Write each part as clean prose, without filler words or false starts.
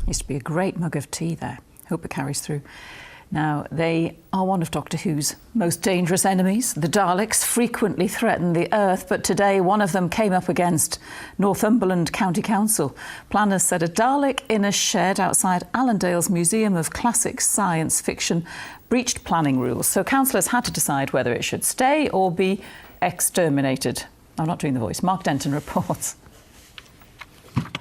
Used to be a great mug of tea there. Hope it carries through. Now, they are one of Doctor Who's most dangerous enemies. The Daleks frequently threaten the Earth, but today one of them came up against Northumberland County Council. Planners said a Dalek in a shed outside Allendale's Museum of Classic Science Fiction breached planning rules, so councillors had to decide whether it should stay or be exterminated. I'm not doing the voice. Mark Denton reports.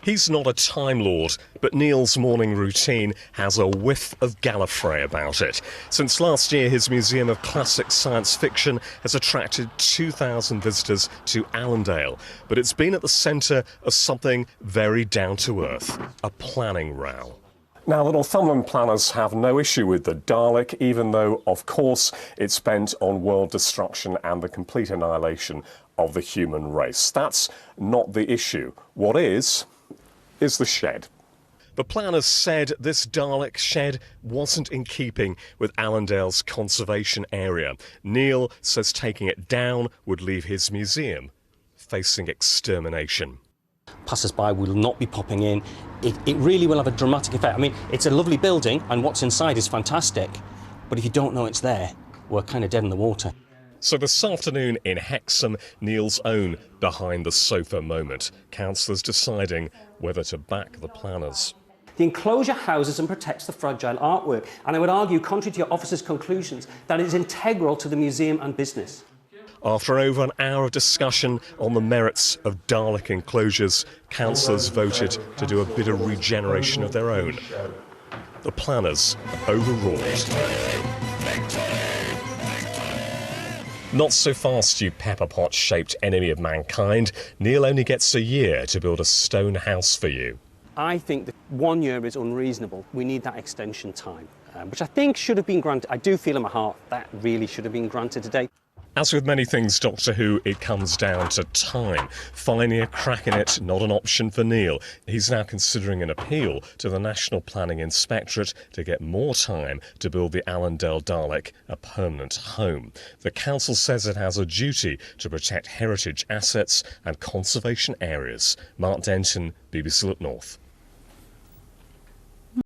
He's not a Time Lord, but Neil's morning routine has a whiff of Gallifrey about it. Since last year, his Museum of Classic Science Fiction has attracted 2,000 visitors to Allendale. But it's been at the centre of something very down-to-earth, a planning row. Now, the Northumberland planners have no issue with the Dalek, even though, of course, it's bent on world destruction and the complete annihilation of the human race. That's not the issue. What is the shed. The planners said this Dalek shed wasn't in keeping with Allendale's conservation area. Neil says taking it down would leave his museum facing extermination. Passers-by will not be popping in. It really will have a dramatic effect. I mean, it's a lovely building and what's inside is fantastic, but if you don't know it's there, we're kind of dead in the water. So this afternoon in Hexham, Neil's own behind-the-sofa moment. Councillors deciding whether to back the planners. The enclosure houses and protects the fragile artwork, and I would argue, contrary to your officer's conclusions, that it is integral to the museum and business. After over an hour of discussion on the merits of Dalek enclosures, councillors voted to do a bit of regeneration of their own. The planners overruled. Not so fast, you pepper-pot-shaped enemy of mankind. Neil only gets a year to build a stone house for you. I think that 1 year is unreasonable. We need that extension time, which I think should have been granted. I do feel in my heart that really should have been granted today. As with many things Doctor Who, it comes down to time. Finding a crack in it, not an option for Neil. He's now considering an appeal to the National Planning Inspectorate to get more time to build the Allendale Dalek a permanent home. The council says it has a duty to protect heritage assets and conservation areas. Mark Denton, BBC Look North.